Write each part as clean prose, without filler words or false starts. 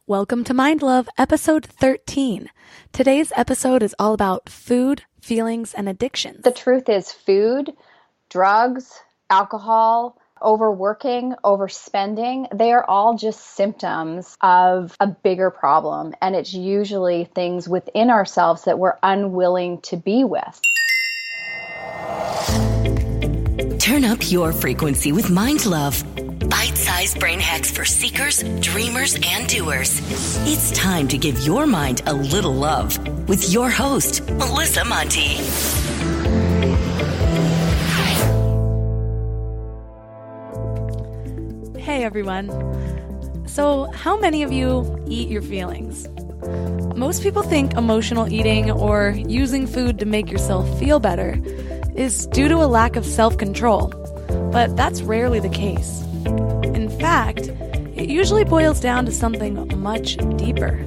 Welcome to Mind Love, episode 13. Today's episode is all about food, feelings, and addictions. The truth is food, drugs, alcohol, overworking, overspending, they are all just symptoms of a bigger problem. And it's usually things within ourselves that we're unwilling to be with. Turn up your frequency with Mind Love. Bite-sized brain hacks for seekers, dreamers, and doers. It's time to give your mind a little love with your host, Melissa Monti. Hey everyone. So, how many of you eat your feelings? Most people think emotional eating or using food to make yourself feel better is due to a lack of self-control, but that's rarely the case. In fact, it usually boils down to something much deeper.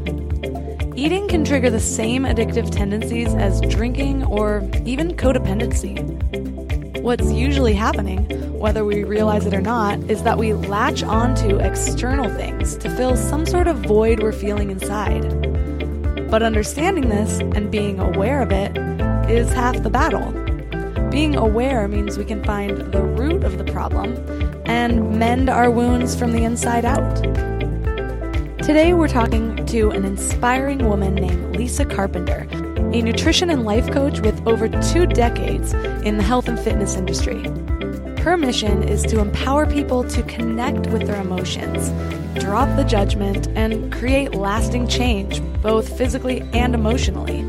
Eating can trigger the same addictive tendencies as drinking or even codependency. What's usually happening, whether we realize it or not, is that we latch onto external things to fill some sort of void we're feeling inside. But understanding this and being aware of it is half the battle. Being aware means we can find the root of the problem and mend our wounds from the inside out. Today we're talking to an inspiring woman named Lisa Carpenter, a nutrition and life coach with over 2 decades in the health and fitness industry. Her mission is to empower people to connect with their emotions, drop the judgment, and create lasting change, both physically and emotionally.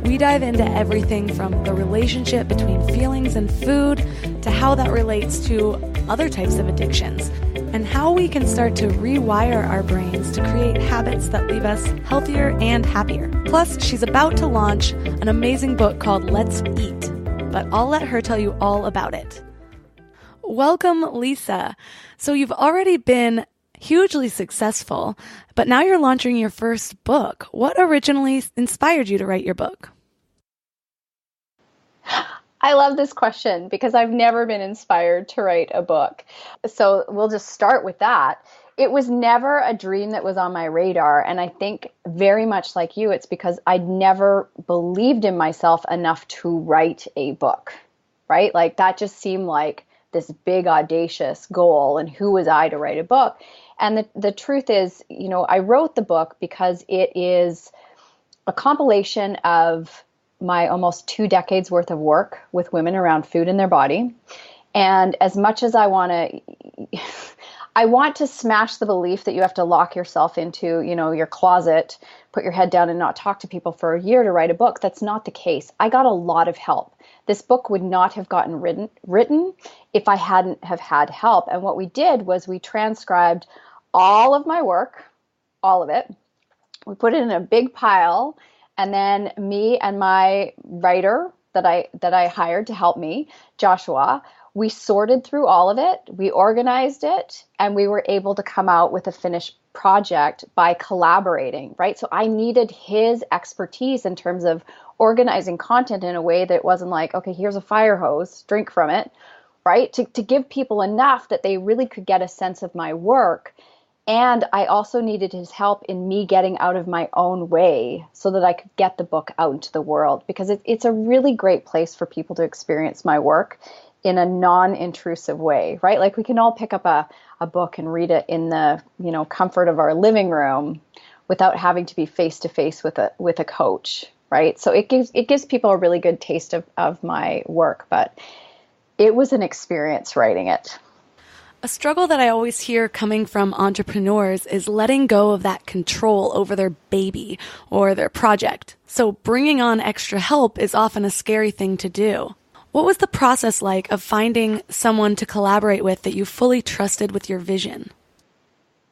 We dive into everything from the relationship between feelings and food to how that relates to other types of addictions and how we can start to rewire our brains to create habits that leave us healthier and happier. Plus, she's about to launch an amazing book called Let's Eat, but I'll let her tell you all about it. Welcome, Lisa. So you've already been hugely successful, but now you're launching your first book. What originally inspired you to write your book? I love this question because I've never been inspired to write a book. So we'll just start with that. It was never a dream that was on my radar. And I think very much like you, it's because I'd never believed in myself enough to write a book, right? Like that just seemed like this big audacious goal. And who was I to write a book? And the truth is, I wrote the book because it is a compilation of my almost 2 decades worth of work with women around food and their body. And as much as I want to smash the belief that you have to lock yourself into, your closet, put your head down and not talk to people for a year to write a book. That's not the case. I got a lot of help. This book would not have gotten written if I hadn't have had help. And what we did was we transcribed all of my work, all of it. We put it in a big pile. And then me and my writer that I hired to help me, Joshua, we sorted through all of it, we organized it, and we were able to come out with a finished project by collaborating, right? So I needed his expertise in terms of organizing content in a way that wasn't like, okay, here's a fire hose, drink from it, right? To give people enough that they really could get a sense of my work. And I also needed his help in me getting out of my own way so that I could get the book out into the world, because it's a really great place for people to experience my work in a non-intrusive way, right? Like we can all pick up a book and read it in the, comfort of our living room without having to be face to face with a coach, right? So it gives people a really good taste of my work, but it was an experience writing it. A struggle that I always hear coming from entrepreneurs is letting go of that control over their baby or their project. So bringing on extra help is often a scary thing to do. What was the process like of finding someone to collaborate with that you fully trusted with your vision?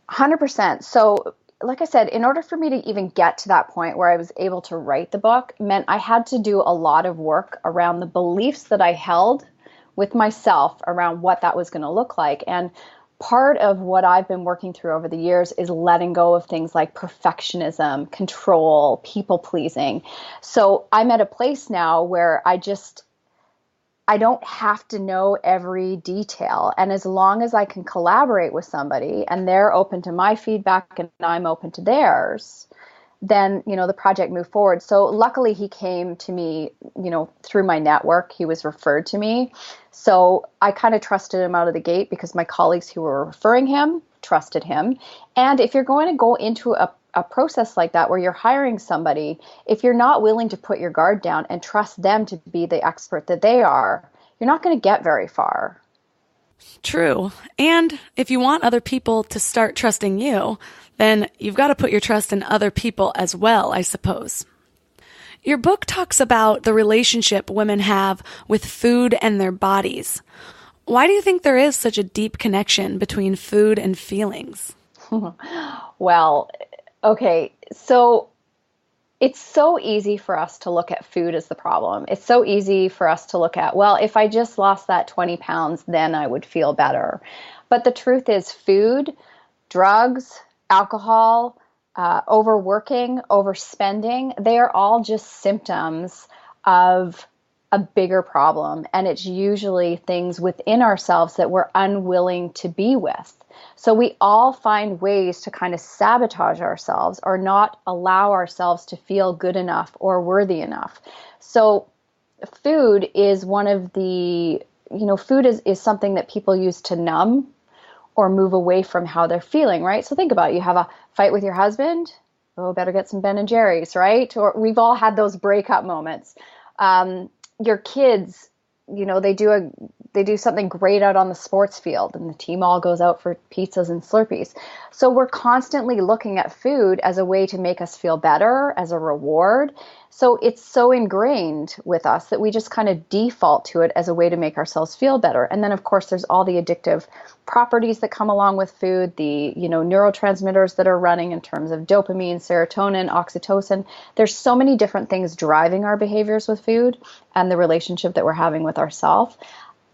100%. So like I said, in order for me to even get to that point where I was able to write the book meant I had to do a lot of work around the beliefs that I held with myself around what that was going to look like. And part of what I've been working through over the years is letting go of things like perfectionism, control, people pleasing. So I'm at a place now where I I don't have to know every detail. And as long as I can collaborate with somebody and they're open to my feedback and I'm open to theirs, then, the project moved forward. So luckily he came to me, through my network. He was referred to me. So I kind of trusted him out of the gate because my colleagues who were referring him trusted him. And if you're going to go into a process like that where you're hiring somebody, if you're not willing to put your guard down and trust them to be the expert that they are, you're not going to get very far. True. And if you want other people to start trusting you, then you've got to put your trust in other people as well, I suppose. Your book talks about the relationship women have with food and their bodies. Why do you think there is such a deep connection between food and feelings? Well, okay, so it's so easy for us to look at food as the problem. It's so easy for us to look at, well, if I just lost that 20 pounds, then I would feel better. But the truth is food, drugs, alcohol, overworking, overspending, they are all just symptoms of a bigger problem. And it's usually things within ourselves that we're unwilling to be with. So we all find ways to kind of sabotage ourselves or not allow ourselves to feel good enough or worthy enough. So food is one of the, food is something that people use to numb or move away from how they're feeling, right? So think about it. You have a fight with your husband. Oh, better get some Ben and Jerry's, right? Or we've all had those breakup moments. Your kids, they do something great out on the sports field and the team all goes out for pizzas and Slurpees. So we're constantly looking at food as a way to make us feel better, as a reward. So it's so ingrained with us that we just kind of default to it as a way to make ourselves feel better. And then, of course, there's all the addictive properties that come along with food, the, neurotransmitters that are running in terms of dopamine, serotonin, oxytocin. There's so many different things driving our behaviors with food and the relationship that we're having with ourselves.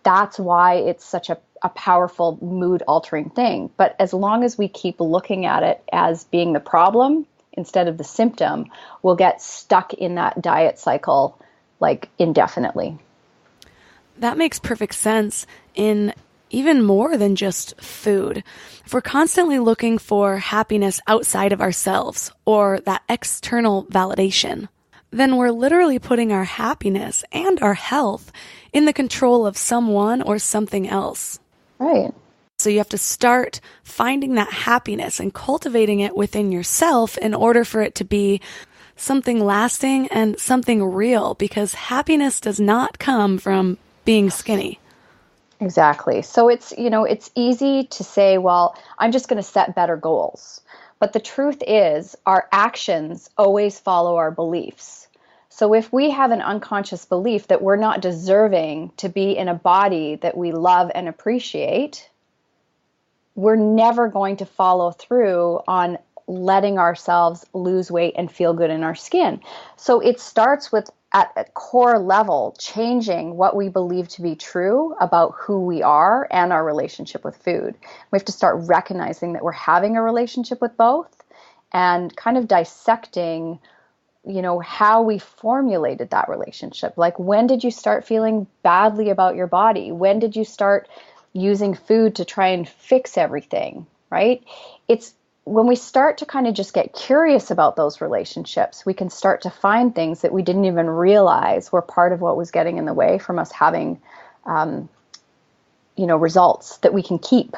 That's why it's such a powerful mood-altering thing. But as long as we keep looking at it as being the problem instead of the symptom, we'll get stuck in that diet cycle like indefinitely. That makes perfect sense in even more than just food. If we're constantly looking for happiness outside of ourselves or that external validation, then we're literally putting our happiness and our health in the control of someone or something else. Right. So you have to start finding that happiness and cultivating it within yourself in order for it to be something lasting and something real, because happiness does not come from being skinny. Exactly. So it's easy to say, well, I'm just going to set better goals. But the truth is our actions always follow our beliefs. So if we have an unconscious belief that we're not deserving to be in a body that we love and appreciate, we're never going to follow through on letting ourselves lose weight and feel good in our skin. So it starts with, at a core level, changing what we believe to be true about who we are and our relationship with food. We have to start recognizing that we're having a relationship with both and kind of dissecting, how we formulated that relationship. Like, when did you start feeling badly about your body? When did you start using food to try and fix everything, right? It's when we start to kind of just get curious about those relationships, we can start to find things that we didn't even realize were part of what was getting in the way from us having, results that we can keep.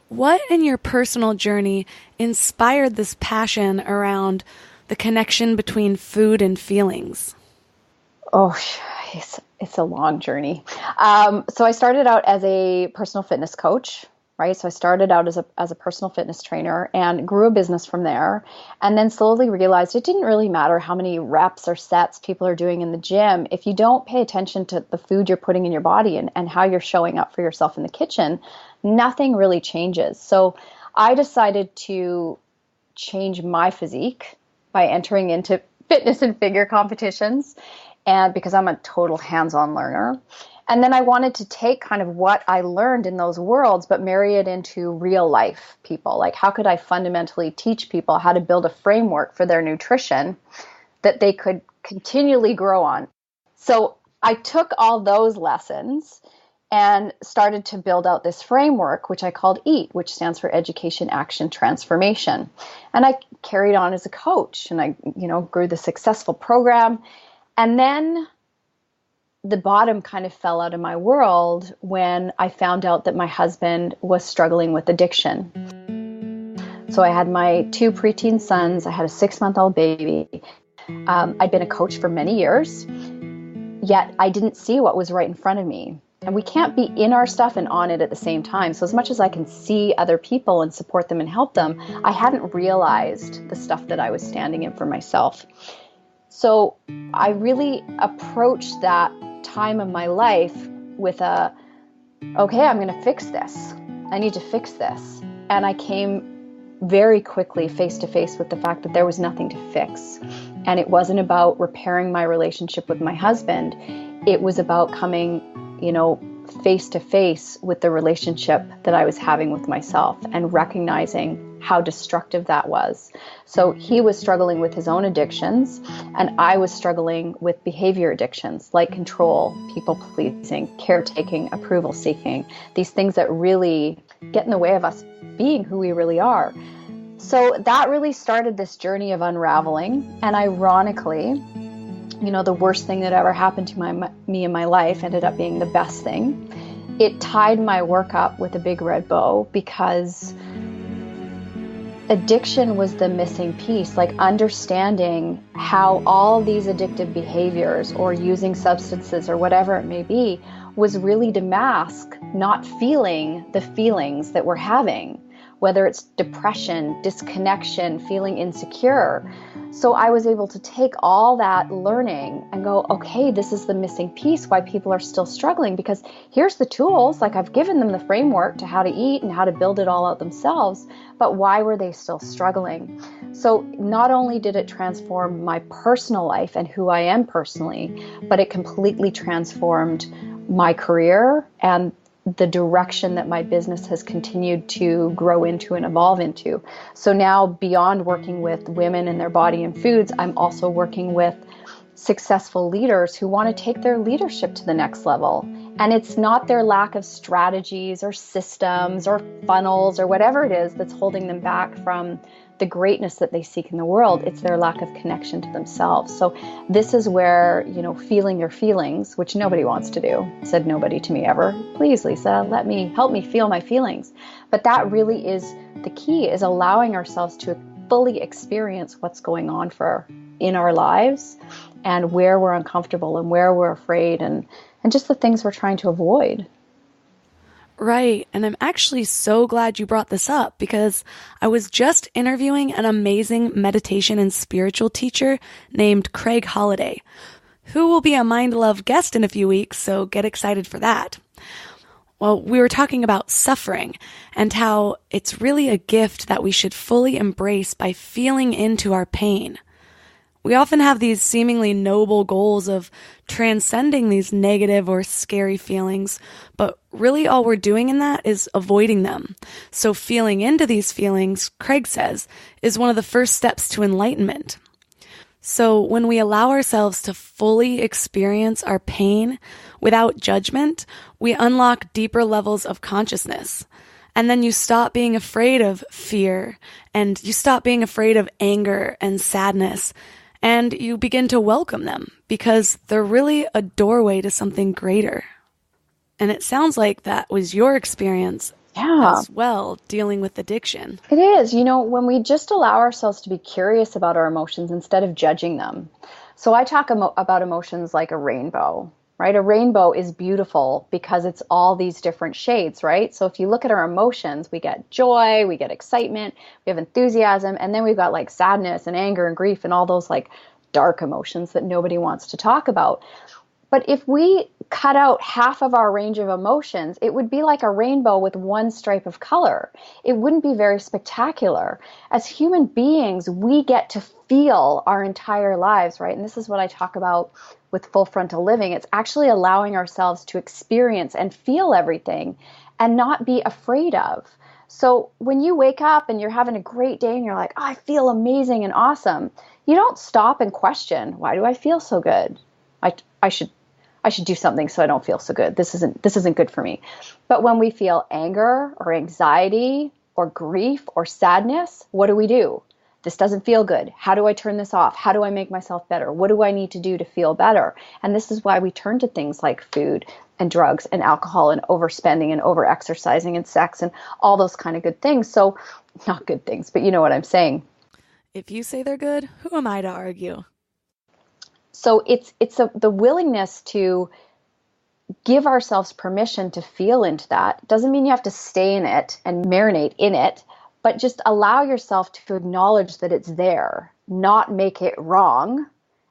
What in your personal journey inspired this passion around the connection between food and feelings? Oh, it's a long journey. So I started out as a personal fitness coach, right? So I started out as a personal fitness trainer and grew a business from there, and then slowly realized it didn't really matter how many reps or sets people are doing in the gym. If you don't pay attention to the food you're putting in your body and how you're showing up for yourself in the kitchen, nothing really changes. So I decided to change my physique by entering into fitness and figure competitions, and because I'm a total hands-on learner. And then I wanted to take kind of what I learned in those worlds, but marry it into real life people. Like, how could I fundamentally teach people how to build a framework for their nutrition that they could continually grow on? So I took all those lessons and started to build out this framework, which I called EAT, which stands for Education, Action, Transformation. And I carried on as a coach, and I, grew the successful program. And then the bottom kind of fell out of my world when I found out that my husband was struggling with addiction. So I had my 2 preteen sons. I had a 6-month-old baby. I'd been a coach for many years, yet I didn't see what was right in front of me. And we can't be in our stuff and on it at the same time. So as much as I can see other people and support them and help them, I hadn't realized the stuff that I was standing in for myself. So I really approached that time of my life with okay, I'm going to fix this. I need to fix this. And I came very quickly face to face with the fact that there was nothing to fix. And it wasn't about repairing my relationship with my husband. It was about coming, face to face with the relationship that I was having with myself and recognizing how destructive that was. So he was struggling with his own addictions, and I was struggling with behavior addictions like control, people pleasing, caretaking, approval seeking, these things that really get in the way of us being who we really are. So that really started this journey of unraveling. And ironically, the worst thing that ever happened to me in my life ended up being the best thing. It tied my work up with a big red bow because addiction was the missing piece, like understanding how all these addictive behaviors or using substances or whatever it may be was really to mask not feeling the feelings that we're having, whether it's depression, disconnection, feeling insecure. So I was able to take all that learning and go, okay, this is the missing piece, why people are still struggling, because here's the tools, like I've given them the framework to how to eat and how to build it all out themselves, but why were they still struggling? So not only did it transform my personal life and who I am personally, but it completely transformed my career and the direction that my business has continued to grow into and evolve into. So now, beyond working with women and their body and foods, I'm also working with successful leaders who want to take their leadership to the next level. And it's not their lack of strategies or systems or funnels or whatever it is that's holding them back from the greatness that they seek in the world. It's their lack of connection to themselves. So this is where, feeling your feelings, which nobody wants to do, said nobody to me ever. Please, Lisa, help me feel my feelings. But that really is the key, is allowing ourselves to fully experience what's going on in our lives and where we're uncomfortable and where we're afraid and just the things we're trying to avoid. Right. And I'm actually so glad you brought this up because I was just interviewing an amazing meditation and spiritual teacher named Craig Holliday, who will be a Mind Love guest in a few weeks, so get excited for that. Well, we were talking about suffering and how it's really a gift that we should fully embrace by feeling into our pain. We often have these seemingly noble goals of transcending these negative or scary feelings, but really all we're doing in that is avoiding them. So feeling into these feelings, Craig says, is one of the first steps to enlightenment. So when we allow ourselves to fully experience our pain without judgment, we unlock deeper levels of consciousness. And then you stop being afraid of fear, and you stop being afraid of anger and sadness, and you begin to welcome them because they're really a doorway to something greater. And it sounds like that was your experience as well, dealing with addiction. It is. When we just allow ourselves to be curious about our emotions instead of judging them. So I talk about emotions like a rainbow, right? A rainbow is beautiful because it's all these different shades, right? So if you look at our emotions, we get joy, we get excitement, we have enthusiasm, and then we've got like sadness and anger and grief and all those like dark emotions that nobody wants to talk about. But if we cut out half of our range of emotions, it would be like a rainbow with one stripe of color. It wouldn't be very spectacular. As human beings, we get to feel our entire lives, right? And this is what I talk about with full frontal living. It's actually allowing ourselves to experience and feel everything and not be afraid of. So when you wake up and you're having a great day and you're like, oh, I feel amazing and awesome, you don't stop and question, why do I feel so good? I I should do something so I don't feel so good. This isn't good for me. But when we feel anger or anxiety or grief or sadness, what do? This doesn't feel good. How do I turn this off? How do I make myself better? What do I need to do to feel better? And this is why we turn to things like food and drugs and alcohol and overspending and overexercising and sex and all those kind of good things. So, not good things, but you know what I'm saying. If you say they're good, who am I to argue? So it's the willingness to give ourselves permission to feel into that. Doesn't mean you have to stay in it and marinate in it, but just allow yourself to acknowledge that it's there, not make it wrong,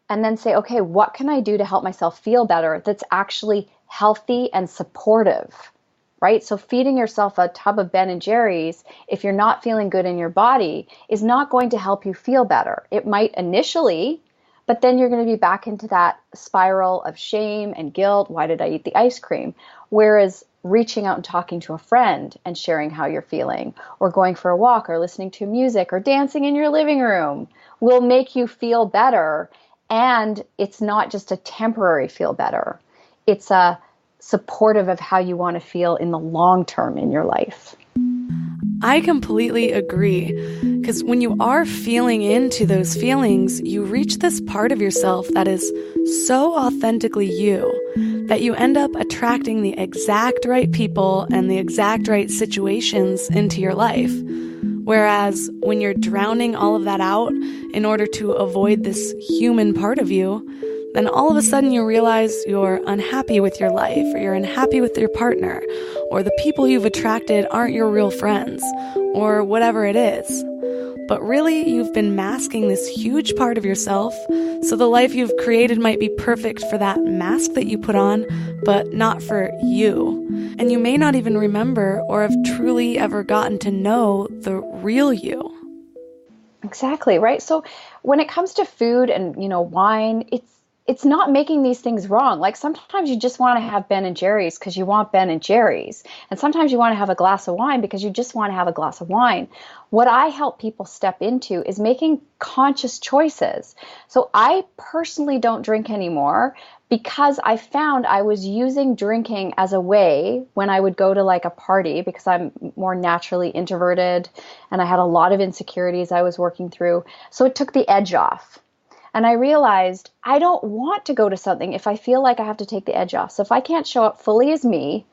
and then say, okay, what can I do to help myself feel better that's actually healthy and supportive, right? So feeding yourself a tub of Ben and Jerry's, if you're not feeling good in your body, is not going to help you feel better. It might initially, but then you're going to be back into that spiral of shame and guilt. Why did I eat the ice cream? Whereas reaching out and talking to a friend and sharing how you're feeling, or going for a walk, or listening to music, or dancing in your living room will make you feel better. And it's not just a temporary feel better. It's a supportive of how you want to feel in the long term in your life. I completely agree, because when you are feeling into those feelings, you reach this part of yourself that is so authentically you that you end up attracting the exact right people and the exact right situations into your life. Whereas when you're drowning all of that out in order to avoid this human part of you, then all of a sudden you realize you're unhappy with your life, or you're unhappy with your partner, or the people you've attracted aren't your real friends, or whatever it is. But really, you've been masking this huge part of yourself, so the life you've created might be perfect for that mask that you put on, but not for you. And you may not even remember or have truly ever gotten to know the real you. Exactly, right? So when it comes to food and, wine, it's not making these things wrong. Like sometimes you just want to have Ben and Jerry's because you want Ben and Jerry's. And sometimes you want to have a glass of wine because you just want to have a glass of wine. What I help people step into is making conscious choices. So I personally don't drink anymore because I found I was using drinking as a way when I would go to like a party, because I'm more naturally introverted and I had a lot of insecurities I was working through. So it took the edge off. And I realized I don't want to go to something if I feel like I have to take the edge off. So if I can't show up fully as me,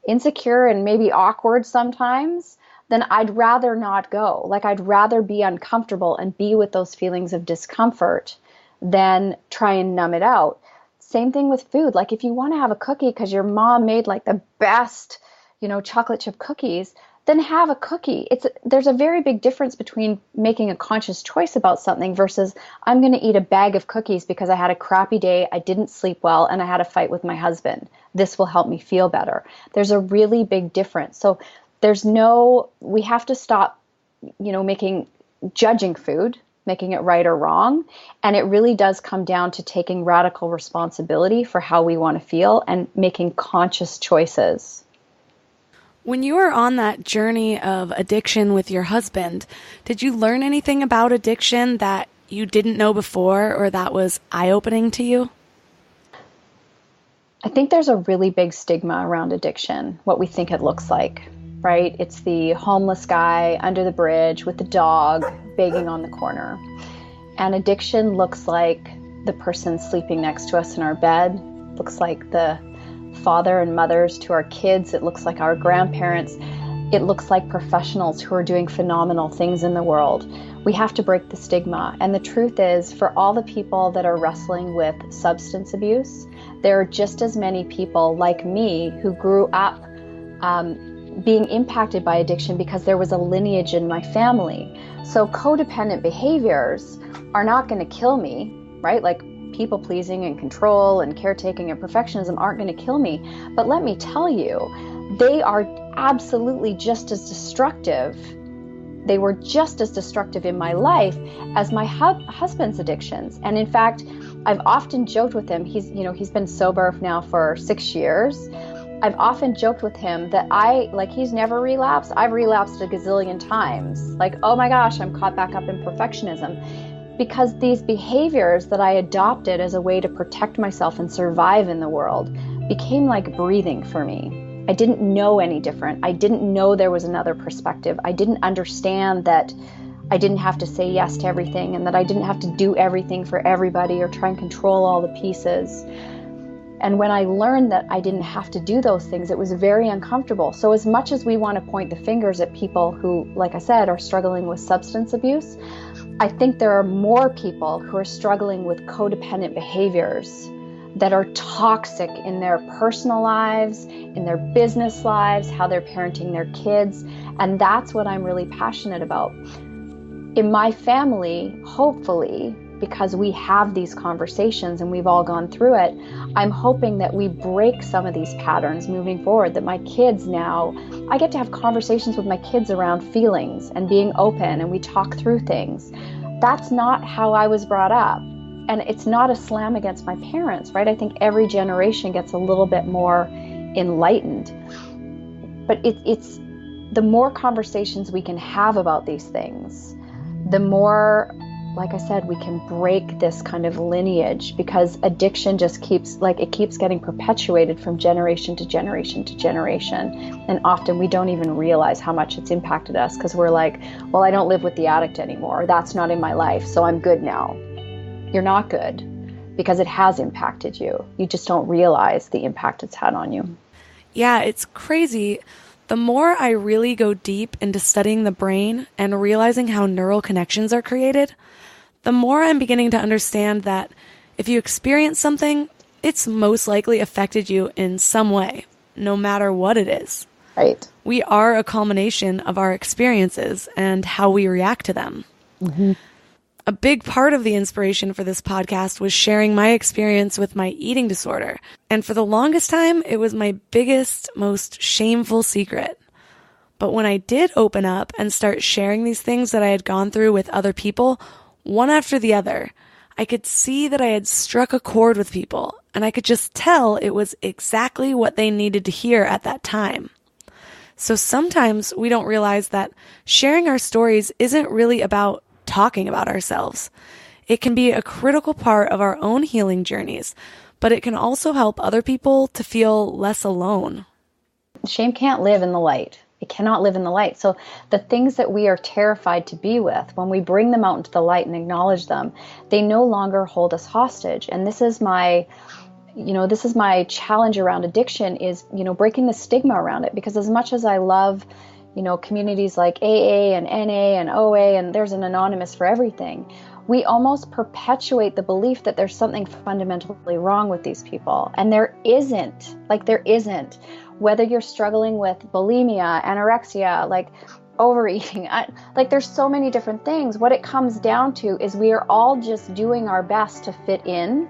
insecure and maybe awkward sometimes, then I'd rather not go. Like I'd rather be uncomfortable and be with those feelings of discomfort than try and numb it out. Same thing with food. Like if you want to have a cookie because your mom made like the best, chocolate chip cookies, then have a cookie. There's a very big difference between making a conscious choice about something versus I'm going to eat a bag of cookies because I had a crappy day, I didn't sleep well, and I had a fight with my husband. This will help me feel better. There's a really big difference. So we have to stop, judging food, making it right or wrong. And it really does come down to taking radical responsibility for how we want to feel and making conscious choices. When you were on that journey of addiction with your husband, did you learn anything about addiction that you didn't know before or that was eye-opening to you? I think there's a really big stigma around addiction, what we think it looks like, right? It's the homeless guy under the bridge with the dog begging on the corner. And addiction looks like the person sleeping next to us in our bed, looks like the father and mothers to our kids. It looks like our grandparents. It looks like professionals who are doing phenomenal things in the world. We have to break the stigma. And the truth is, for all the people that are wrestling with substance abuse, there are just as many people like me who grew up being impacted by addiction because there was a lineage in my family. So codependent behaviors are not going to kill me, right? Like people pleasing and control and caretaking and perfectionism aren't going to kill me. But let me tell you, they are absolutely just as destructive. They were just as destructive in my life as my husband's addictions. And in fact, I've often joked with him, he's been sober now for 6 years. I've often joked with him that he's never relapsed. I've relapsed a gazillion times. Like, oh my gosh, I'm caught back up in perfectionism. because these behaviors that I adopted as a way to protect myself and survive in the world became like breathing for me. I didn't know any different. I didn't know there was another perspective. I didn't understand that I didn't have to say yes to everything and that I didn't have to do everything for everybody or try and control all the pieces. And when I learned that I didn't have to do those things, it was very uncomfortable. So as much as we want to point the fingers at people who, like I said, are struggling with substance abuse, I think there are more people who are struggling with codependent behaviors that are toxic in their personal lives, in their business lives, how they're parenting their kids. And that's what I'm really passionate about. In my family, hopefully, because we have these conversations and we've all gone through it, I'm hoping that we break some of these patterns moving forward, that my kids now, I get to have conversations with my kids around feelings and being open, and we talk through things. That's not how I was brought up. And it's not a slam against my parents, right? I think every generation gets a little bit more enlightened. But it's the more conversations we can have about these things, the more, like I said, we can break this kind of lineage, because addiction just keeps getting perpetuated from generation to generation to generation. And often we don't even realize how much it's impacted us, because we're like, well, I don't live with the addict anymore. That's not in my life, so I'm good now. You're not good, because it has impacted you. You just don't realize the impact it's had on you. Yeah, it's crazy. The more I really go deep into studying the brain and realizing how neural connections are created, the more I'm beginning to understand that if you experience something, it's most likely affected you in some way, no matter what it is. Right. We are a culmination of our experiences and how we react to them. Mm-hmm. A big part of the inspiration for this podcast was sharing my experience with my eating disorder. And for the longest time, it was my biggest, most shameful secret. But when I did open up and start sharing these things that I had gone through with other people, one after the other, I could see that I had struck a chord with people, and I could just tell it was exactly what they needed to hear at that time. So sometimes we don't realize that sharing our stories isn't really about talking about ourselves. It can be a critical part of our own healing journeys, but it can also help other people to feel less alone. Shame can't live in the light. It cannot live in the light. So the things that we are terrified to be with, when we bring them out into the light and acknowledge them, they no longer hold us hostage. And this is my challenge around addiction is, breaking the stigma around it. Because as much as I love, communities like AA and NA and OA, and there's an anonymous for everything, we almost perpetuate the belief that there's something fundamentally wrong with these people. And there isn't. Whether you're struggling with bulimia, anorexia, overeating, there's so many different things. What it comes down to is we are all just doing our best to fit in,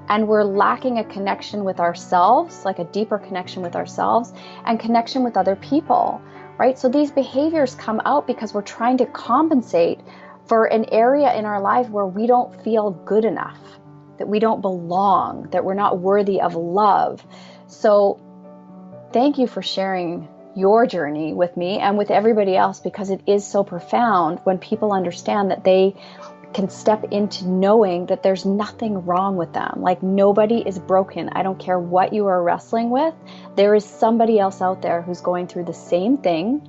and we're lacking a connection with ourselves, like a deeper connection with ourselves and connection with other people, right? So these behaviors come out because we're trying to compensate for an area in our life where we don't feel good enough, that we don't belong, that we're not worthy of love. So thank you for sharing your journey with me and with everybody else, because it is so profound when people understand that they can step into knowing that there's nothing wrong with them. Nobody is broken. I don't care what you are wrestling with. There is somebody else out there who's going through the same thing.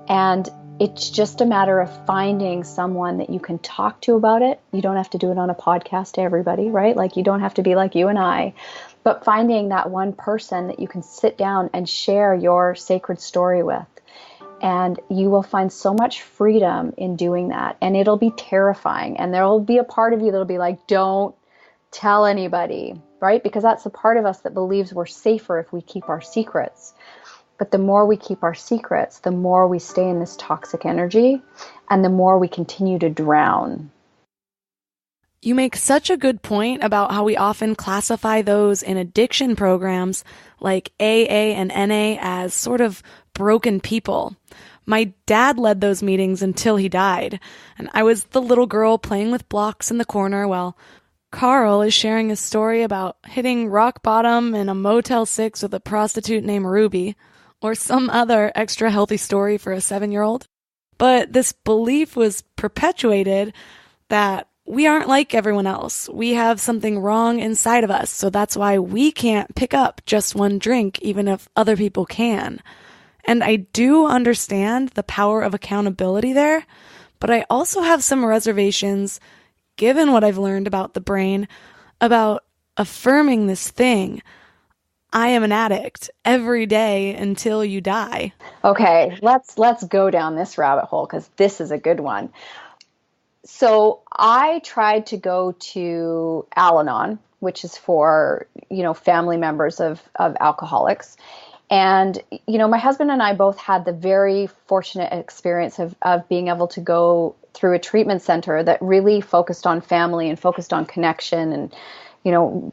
And it's just a matter of finding someone that you can talk to about it. You don't have to do it on a podcast to everybody, right? You don't have to be like you and I. But finding that one person that you can sit down and share your sacred story with. And you will find so much freedom in doing that. And it'll be terrifying. And there will be a part of you that'll be like, don't tell anybody, right? Because that's the part of us that believes we're safer if we keep our secrets. But the more we keep our secrets, the more we stay in this toxic energy, and the more we continue to drown. You make such a good point about how we often classify those in addiction programs like AA and NA as sort of broken people. My dad led those meetings until he died, and I was the little girl playing with blocks in the corner while Carl is sharing a story about hitting rock bottom in a Motel 6 with a prostitute named Ruby, or some other extra healthy story for a 7-year-old. But this belief was perpetuated that we aren't like everyone else. We have something wrong inside of us. So that's why we can't pick up just one drink, even if other people can. And I do understand the power of accountability there, but I also have some reservations, given what I've learned about the brain, about affirming this thing. I am an addict every day until you die. Okay, let's go down this rabbit hole because this is a good one. So I tried to go to Al-Anon, which is for, family members of alcoholics. And, my husband and I both had the very fortunate experience of being able to go through a treatment center that really focused on family and focused on connection and,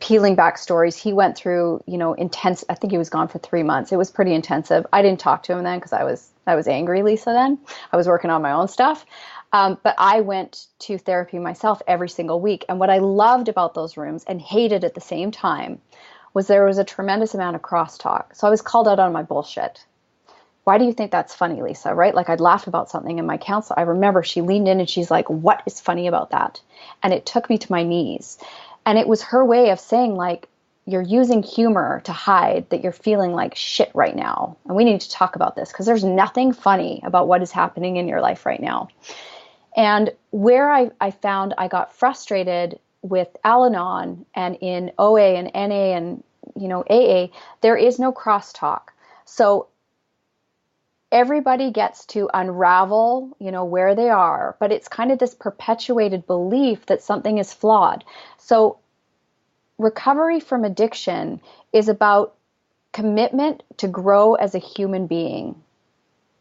peeling back stories. He went through, intense, I think he was gone for 3 months. It was pretty intensive. I didn't talk to him then because I was angry, Lisa, then. I was working on my own stuff. But I went to therapy myself every single week. And what I loved about those rooms and hated at the same time was there was a tremendous amount of crosstalk. So I was called out on my bullshit. Why do you think that's funny, Lisa? Right? Like I'd laugh about something and my counselor, I remember she leaned in and she's like, what is funny about that? And it took me to my knees. And it was her way of saying like, you're using humor to hide that you're feeling like shit right now. And we need to talk about this because there's nothing funny about what is happening in your life right now. And where I found I got frustrated with Al-Anon and in OA and NA and, AA, there is no crosstalk. So everybody gets to unravel, where they are, but it's kind of this perpetuated belief that something is flawed. So recovery from addiction is about commitment to grow as a human being,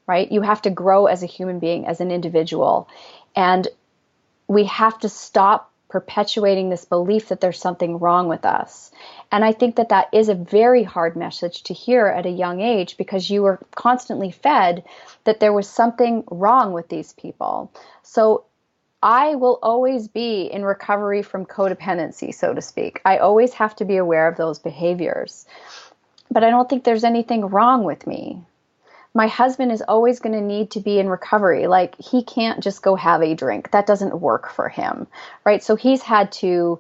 right? You have to grow as a human being, as an individual. And we have to stop perpetuating this belief that there's something wrong with us. And I think that is a very hard message to hear at a young age because you were constantly fed that there was something wrong with these people. So I will always be in recovery from codependency, so to speak. I always have to be aware of those behaviors. But I don't think there's anything wrong with me. My husband is always going to need to be in recovery. Like he can't just go have a drink. That doesn't work for him, right? So he's had to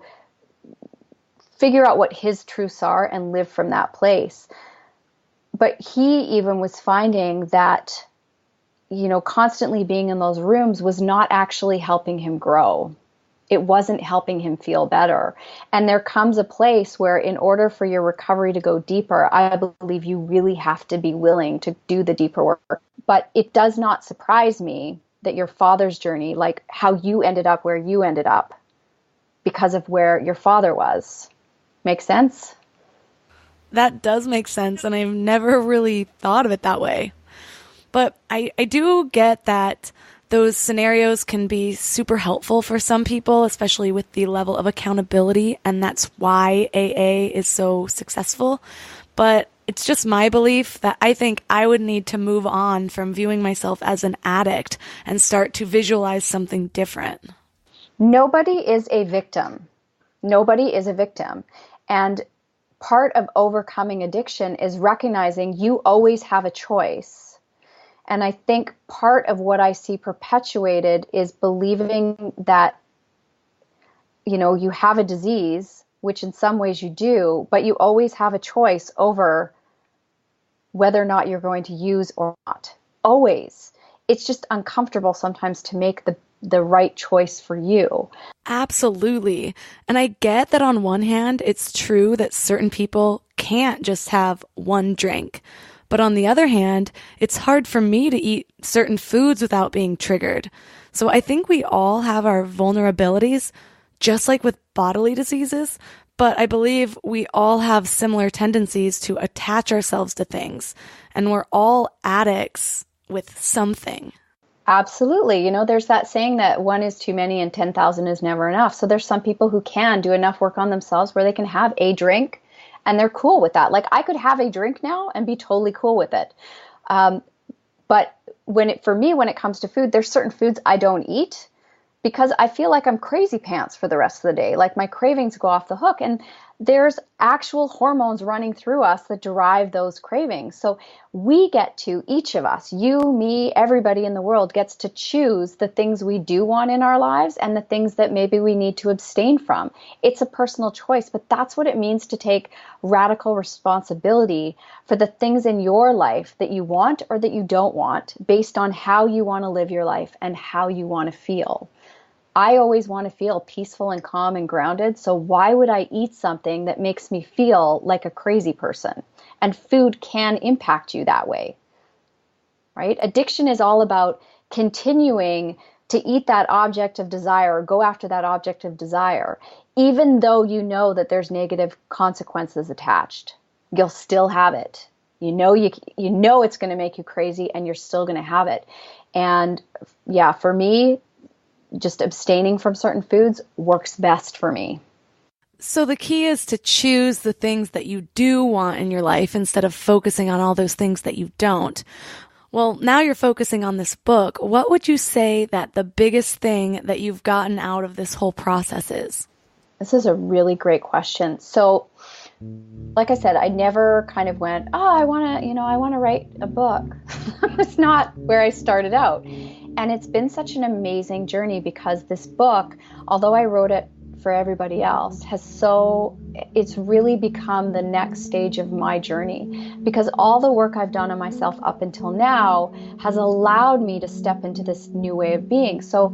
figure out what his truths are and live from that place. But he even was finding that, constantly being in those rooms was not actually helping him grow. It wasn't helping him feel better. And there comes a place where in order for your recovery to go deeper, I believe you really have to be willing to do the deeper work. But it does not surprise me that your father's journey, like how you ended up where you ended up because of where your father was. Make sense? That does make sense, and I've never really thought of it that way. But I do get that those scenarios can be super helpful for some people, especially with the level of accountability, and that's why AA is so successful. But it's just my belief that I think I would need to move on from viewing myself as an addict and start to visualize something different. Nobody is a victim. Nobody is a victim. And part of overcoming addiction is recognizing you always have a choice. And I think part of what I see perpetuated is believing that, you have a disease, which in some ways you do, but you always have a choice over whether or not you're going to use or not. Always. It's just uncomfortable sometimes to make the right choice for you. Absolutely. And I get that on one hand, it's true that certain people can't just have one drink. But on the other hand, it's hard for me to eat certain foods without being triggered. So I think we all have our vulnerabilities, just like with bodily diseases, but I believe we all have similar tendencies to attach ourselves to things. And we're all addicts with something. Absolutely. There's that saying that one is too many and 10,000 is never enough. So there's some people who can do enough work on themselves where they can have a drink and they're cool with that. Like I could have a drink now and be totally cool with it. But when it comes to food, there's certain foods I don't eat because I feel like I'm crazy pants for the rest of the day. Like my cravings go off the hook. And there's actual hormones running through us that drive those cravings. So we get to, each of us, you, me, everybody in the world gets to choose the things we do want in our lives and the things that maybe we need to abstain from. It's a personal choice, but that's what it means to take radical responsibility for the things in your life that you want or that you don't want, based on how you want to live your life and how you want to feel. I always want to feel peaceful and calm and grounded. So why would I eat something that makes me feel like a crazy person? And food can impact you that way, right? Addiction is all about continuing to eat that object of desire or go after that object of desire, even though you know that there's negative consequences attached. You'll still have it. You know it's going to make you crazy, and you're still going to have it. And yeah, for me, just abstaining from certain foods works best for me. So the key is to choose the things that you do want in your life instead of focusing on all those things that you don't. Well, now you're focusing on this book. What would you say that the biggest thing that you've gotten out of this whole process is? This is a really great question. So, like I said, I never kind of went, I want to write a book. It's not where I started out. And it's been such an amazing journey, because this book, although I wrote it for everybody else, it's really become the next stage of my journey, because all the work I've done on myself up until now has allowed me to step into this new way of being. So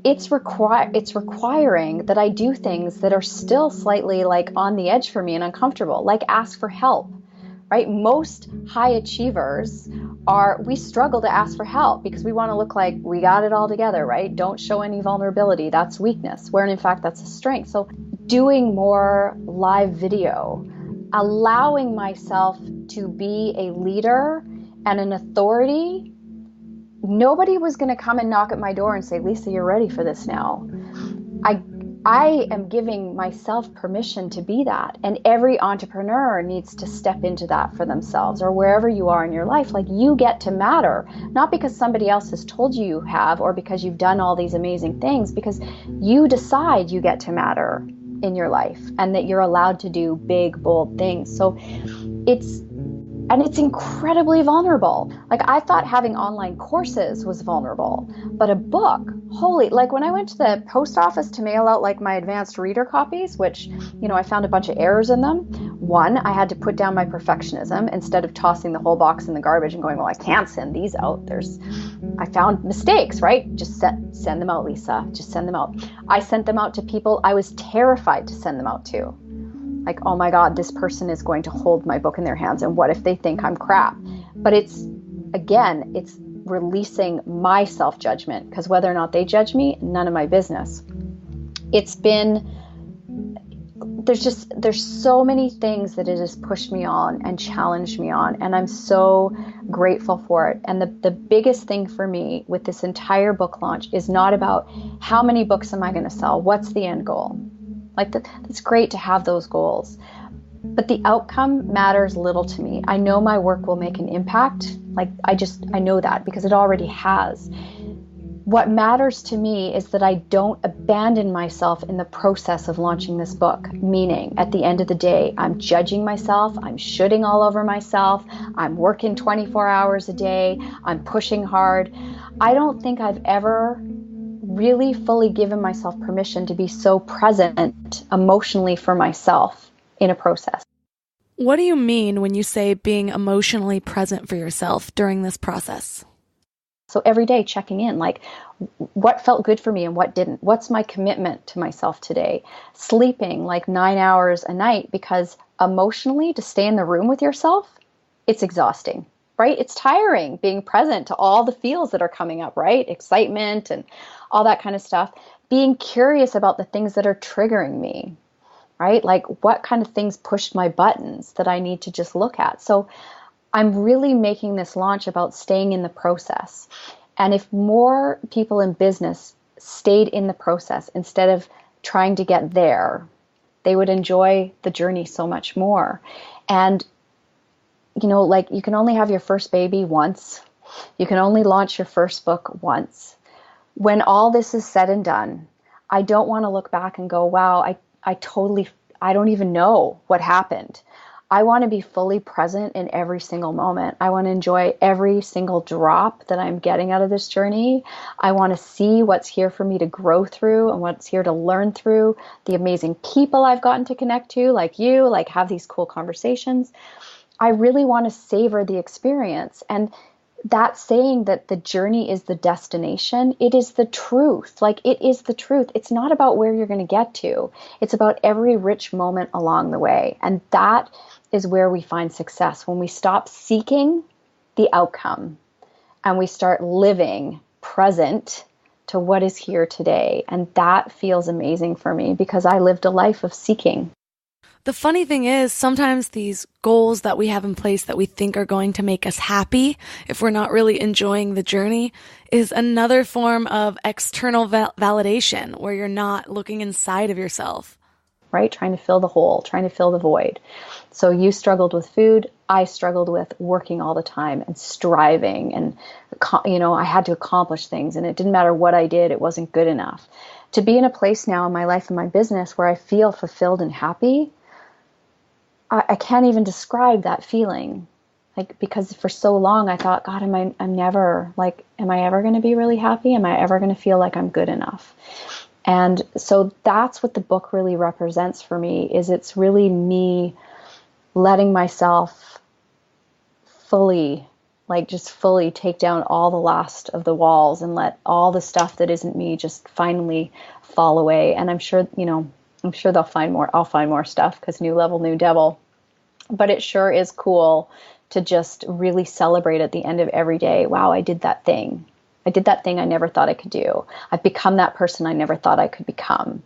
it's requiring that I do things that are still slightly like on the edge for me and uncomfortable, like ask for help, right? Most high achievers we struggle to ask for help because we want to look like we got it all together, right? Don't show any vulnerability. That's weakness, where in fact that's a strength. So doing more live video, allowing myself to be a leader and an authority. Nobody was going to come and knock at my door and say, Lisa, you're ready for this now. I am giving myself permission to be that. And every entrepreneur needs to step into that for themselves, or wherever you are in your life. Like, you get to matter, not because somebody else has told you have, or because you've done all these amazing things, because you decide you get to matter in your life and that you're allowed to do big, bold things. So it's incredibly vulnerable. Like, I thought having online courses was vulnerable, but a book, like when I went to the post office to mail out like my advanced reader copies, which, I found a bunch of errors in them. One, I had to put down my perfectionism instead of tossing the whole box in the garbage and going, well, I can't send these out. I found mistakes, right? Just send them out, Lisa. Just send them out. I sent them out to people I was terrified to send them out to. Like, oh my God, this person is going to hold my book in their hands, and what if they think I'm crap? But it's releasing my self-judgment, because whether or not they judge me, none of my business. There's so many things that it has pushed me on and challenged me on, and I'm so grateful for it. And the biggest thing for me with this entire book launch is not about how many books am I going to sell, what's the end goal. Like, that's great to have those goals, but the outcome matters little to me. I know my work will make an impact. Like, I know that because it already has. What matters to me is that I don't abandon myself in the process of launching this book. Meaning, at the end of the day, I'm judging myself, I'm shooting all over myself, I'm working 24 hours a day, I'm pushing hard. I don't think I've ever really fully given myself permission to be so present emotionally for myself in a process. What do you mean when you say being emotionally present for yourself during this process? So every day checking in, like, what felt good for me and what didn't? What's my commitment to myself today? Sleeping like 9 hours a night, because emotionally, to stay in the room with yourself, it's exhausting, right? It's tiring being present to all the feels that are coming up, right? Excitement and all that kind of stuff. Being curious about the things that are triggering me, right? Like, what kind of things pushed my buttons that I need to just look at. So I'm really making this launch about staying in the process. And if more people in business stayed in the process instead of trying to get there, they would enjoy the journey so much more. And, like, you can only have your first baby once. You can only launch your first book once. when all this is said and done, I don't want to look back and go, wow, I don't even know what happened. I want to be fully present in every single moment. I want to enjoy every single drop that I'm getting out of this journey. I want to see what's here for me to grow through and what's here to learn through, the amazing people I've gotten to connect to, like you, like have these cool conversations. I really want to savor the experience. And that saying that the journey is the destination, it is the truth. Like, it is the truth. It's not about where you're going to get to. It's about every rich moment along the way. And that is where we find success, when we stop seeking the outcome and we start living present to what is here today. And that feels amazing for me because I lived a life of seeking. The funny thing is, sometimes these goals that we have in place that we think are going to make us happy, if we're not really enjoying the journey, is another form of external validation where you're not looking inside of yourself. Right? Trying to fill the hole, trying to fill the void. So you struggled with food. I struggled with working all the time and striving. And, I had to accomplish things. And it didn't matter what I did. It wasn't good enough. To be in a place now in my life and my business where I feel fulfilled and happy, I can't even describe that feeling. Like, because for so long I thought, God, am I ever going to be really happy? Am I ever going to feel like I'm good enough? And so that's what the book really represents for me, is it's really me letting myself fully take down all the last of the walls and let all the stuff that isn't me just finally fall away. And I'm sure they'll find more. I'll find more stuff because new level, new devil. But it sure is cool to just really celebrate at the end of every day. Wow, I did that thing. I did that thing I never thought I could do. I've become that person I never thought I could become.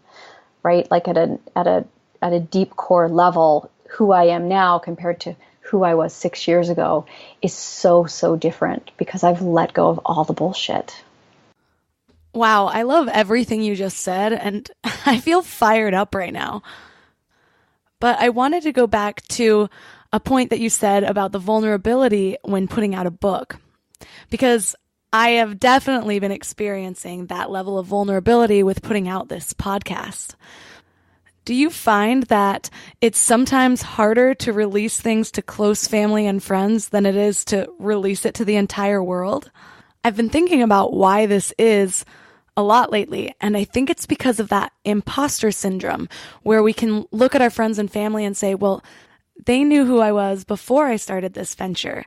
Right? Like at a deep core level, who I am now compared to who I was 6 years ago is so, so different because I've let go of all the bullshit. Wow, I love everything you just said, and I feel fired up right now. But I wanted to go back to a point that you said about the vulnerability when putting out a book, because I have definitely been experiencing that level of vulnerability with putting out this podcast. Do you find that it's sometimes harder to release things to close family and friends than it is to release it to the entire world? I've been thinking about why this is a lot lately, and I think it's because of that imposter syndrome, where we can look at our friends and family and say, well, they knew who I was before I started this venture.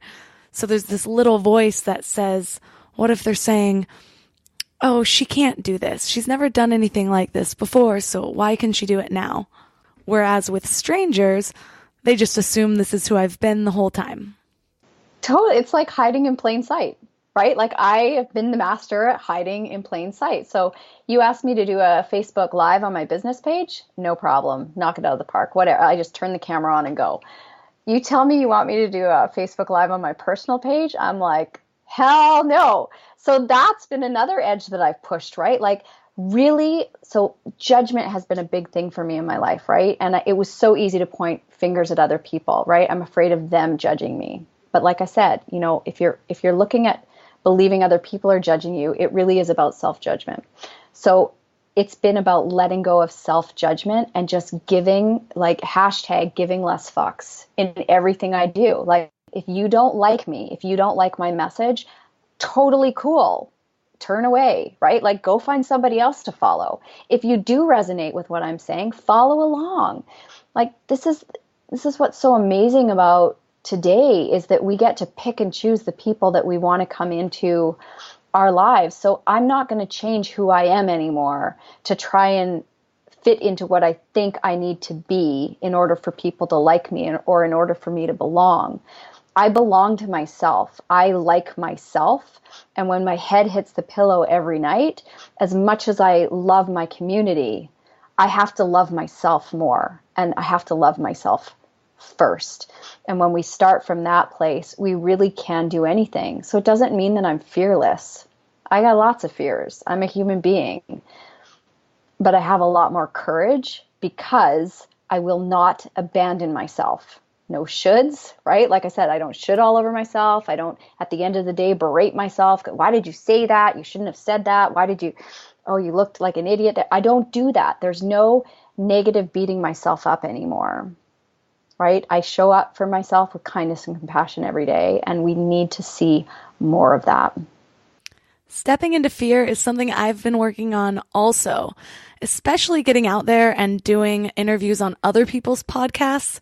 So there's this little voice that says, what if they're saying, oh, she can't do this. She's never done anything like this before, so why can she do it now? Whereas with strangers, they just assume this is who I've been the whole time. Totally. It's like hiding in plain sight, right? Like, I have been the master at hiding in plain sight. So you asked me to do a Facebook Live on my business page, no problem. Knock it out of the park, whatever. I just turn the camera on and go. You tell me you want me to do a Facebook Live on my personal page, I'm like, hell no. So that's been another edge that I've pushed, right? Like, really, so judgment has been a big thing for me in my life, right? And it was so easy to point fingers at other people, right? I'm afraid of them judging me. But like I said, if you're looking at believing other people are judging you, it really is about self-judgment. So it's been about letting go of self-judgment and just giving, like, hashtag giving less fucks in everything I do. Like, if you don't like me, if you don't like my message, totally cool. Turn away, right? Like, go find somebody else to follow. If you do resonate with what I'm saying, follow along. Like, this is what's so amazing about today, is that we get to pick and choose the people that we want to come into our lives. So I'm not going to change who I am anymore to try and fit into what I think I need to be in order for people to like me or in order for me to belong. I belong to myself. I like myself. And when my head hits the pillow every night, as much as I love my community, I have to love myself more. And I have to love myself first. And when we start from that place, we really can do anything. So it doesn't mean that I'm fearless. I got lots of fears. I'm a human being. But I have a lot more courage because I will not abandon myself. no shoulds, right? Like I said, I don't should all over myself. I don't, at the end of the day, berate myself. Why did you say that? You shouldn't have said that. Why did you, oh, you looked like an idiot. I don't do that. There's no negative beating myself up anymore, right? I show up for myself with kindness and compassion every day, and we need to see more of that. Stepping into fear is something I've been working on also, especially getting out there and doing interviews on other people's podcasts.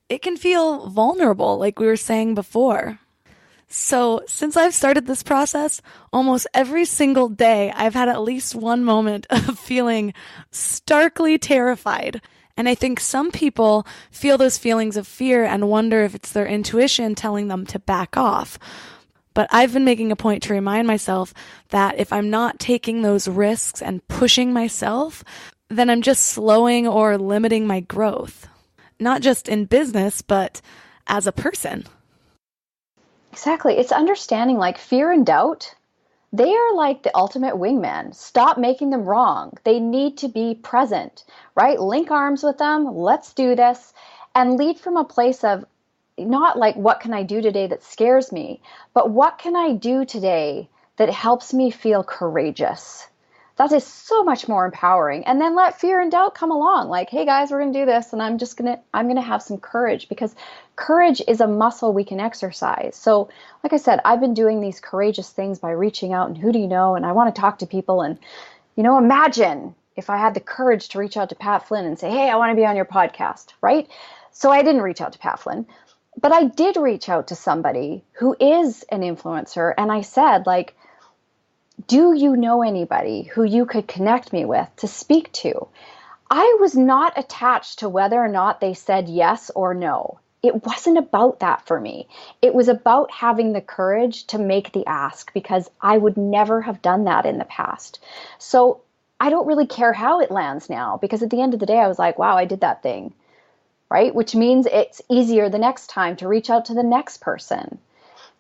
It can feel vulnerable, like we were saying before. So since I've started this process, almost every single day, I've had at least one moment of feeling starkly terrified. And I think some people feel those feelings of fear and wonder if it's their intuition telling them to back off. But I've been making a point to remind myself that if I'm not taking those risks and pushing myself, then I'm just slowing or limiting my growth. Not just in business, but as a person. Exactly. It's understanding like fear and doubt. They are like the ultimate wingman. Stop making them wrong. They need to be present, right? Link arms with them. Let's do this. And lead from a place of not like, what can I do today that scares me? But what can I do today that helps me feel courageous? That is so much more empowering. And then let fear and doubt come along. Like, hey guys, we're going to do this. And I'm going to have some courage, because courage is a muscle we can exercise. So like I said, I've been doing these courageous things by reaching out and who do you know? And I want to talk to people. And, imagine if I had the courage to reach out to Pat Flynn and say, hey, I want to be on your podcast, right? So I didn't reach out to Pat Flynn, but I did reach out to somebody who is an influencer. And I said, like, do you know anybody who you could connect me with to speak to? I was not attached to whether or not they said yes or no. It wasn't about that for me. It was about having the courage to make the ask, because I would never have done that in the past. So I don't really care how it lands now, because at the end of the day, I was like, wow, I did that thing, right? Which means it's easier the next time to reach out to the next person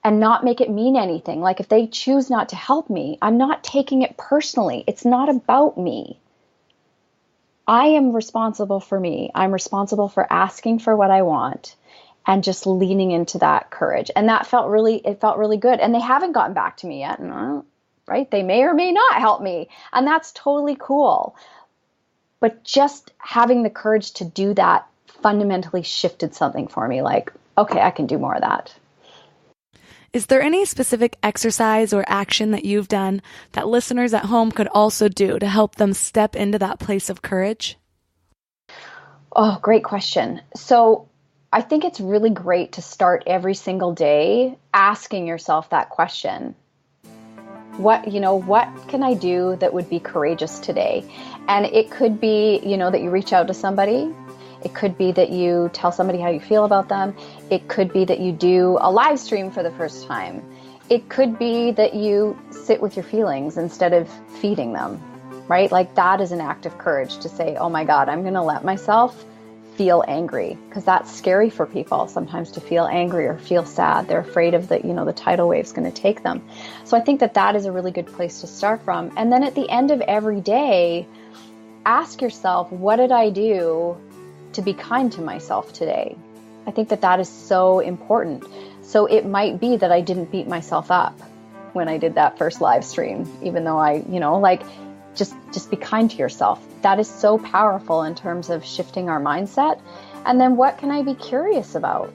and not make it mean anything. Like if they choose not to help me, I'm not taking it personally. It's not about me. I am responsible for me. I'm responsible for asking for what I want and just leaning into that courage. And that felt really good. And they haven't gotten back to me yet. Right? They may or may not help me. And that's totally cool. But just having the courage to do that fundamentally shifted something for me. Like, okay, I can do more of that. Is there any specific exercise or action that you've done that listeners at home could also do to help them step into that place of courage? Oh, great question. So I think it's really great to start every single day asking yourself that question. What can I do that would be courageous today? And it could be, that you reach out to somebody. It could be that you tell somebody how you feel about them. It could be that you do a live stream for the first time. It could be that you sit with your feelings instead of feeding them, right? Like that is an act of courage to say, oh my God, I'm going to let myself feel angry, because that's scary for people sometimes to feel angry or feel sad. They're afraid of the tidal wave's going to take them. So I think that is a really good place to start from. And then at the end of every day, ask yourself, what did I do to be kind to myself today? I think that is so important. So it might be that I didn't beat myself up when I did that first live stream, even though I, just be kind to yourself. That is so powerful in terms of shifting our mindset. And then what can I be curious about?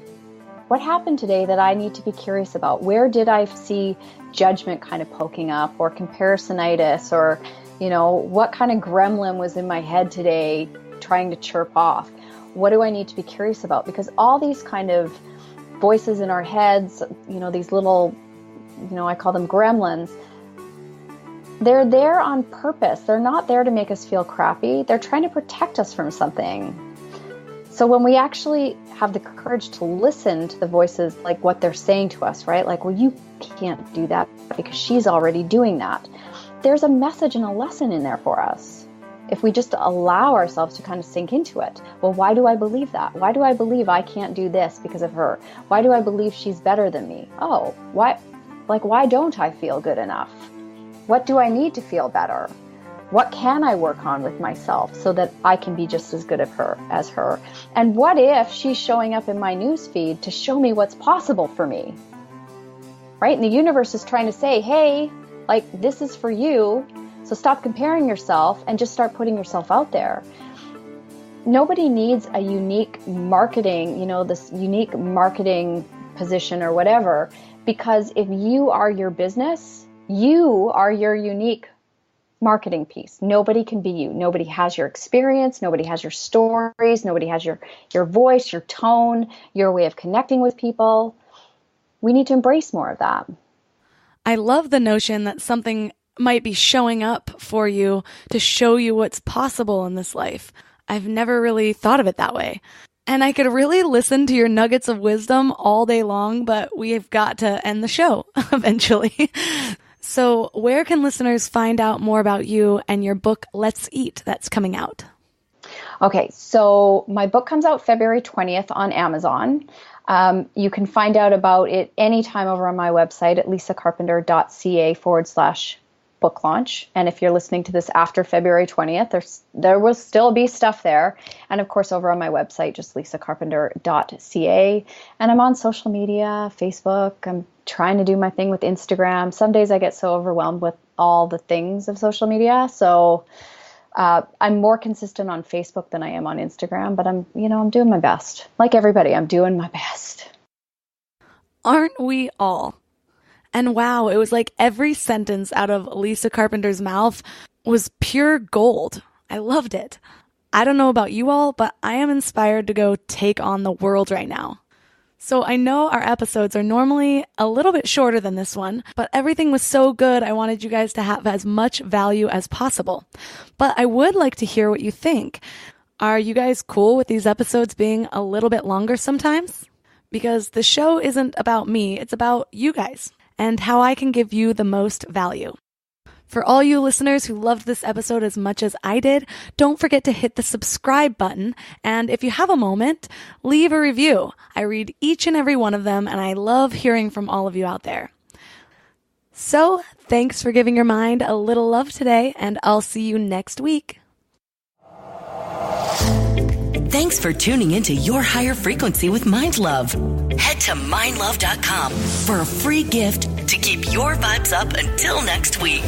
What happened today that I need to be curious about? Where did I see judgment kind of poking up, or comparisonitis, or, what kind of gremlin was in my head today trying to chirp off? What do I need to be curious about? Because all these kind of voices in our heads, these little, I call them gremlins, they're there on purpose. They're not there to make us feel crappy. They're trying to protect us from something. So when we actually have the courage to listen to the voices, like what they're saying to us, right? Like, well, you can't do that because she's already doing that. There's a message and a lesson in there for us. If we just allow ourselves to kind of sink into it. Well, why do I believe that? Why do I believe I can't do this because of her? Why do I believe she's better than me? Oh, why don't I feel good enough? What do I need to feel better? What can I work on with myself so that I can be just as good as her? And what if she's showing up in my newsfeed to show me what's possible for me? Right? And the universe is trying to say, hey, like, this is for you. So stop comparing yourself and just start putting yourself out there. Nobody needs a unique marketing, this unique marketing position or whatever, because if you are your business, you are your unique marketing piece. Nobody can be you. Nobody has your experience. Nobody has your stories. Nobody has your voice, your tone, your way of connecting with people. We need to embrace more of that. I love the notion that something might be showing up for you to show you what's possible in this life. I've never really thought of it that way. And I could really listen to your nuggets of wisdom all day long, but we've got to end the show eventually. So where can listeners find out more about you and your book, Let's Eat, that's coming out? Okay, so my book comes out February 20th on Amazon. You can find out about it anytime over on my website at lisacarpenter.ca/book launch. And if you're listening to this after February 20th, there will still be stuff there. And of course, over on my website, just lisacarpenter.ca. And I'm on social media, Facebook. I'm trying to do my thing with Instagram. Some days I get so overwhelmed with all the things of social media. So I'm more consistent on Facebook than I am on Instagram, but I'm doing my best. Like everybody, I'm doing my best. Aren't we all? And wow, it was like every sentence out of Lisa Carpenter's mouth was pure gold. I loved it. I don't know about you all, but I am inspired to go take on the world right now. So I know our episodes are normally a little bit shorter than this one, but everything was so good I wanted you guys to have as much value as possible. But I would like to hear what you think. Are you guys cool with these episodes being a little bit longer sometimes? Because the show isn't about me, it's about you guys and how I can give you the most value. For all you listeners who loved this episode as much as I did, don't forget to hit the subscribe button. And if you have a moment, leave a review. I read each and every one of them, and I love hearing from all of you out there. So, thanks for giving your mind a little love today, and I'll see you next week. Thanks for tuning into Your Higher Frequency with Mind Love. Head to mindlove.com for a free gift to keep your vibes up until next week.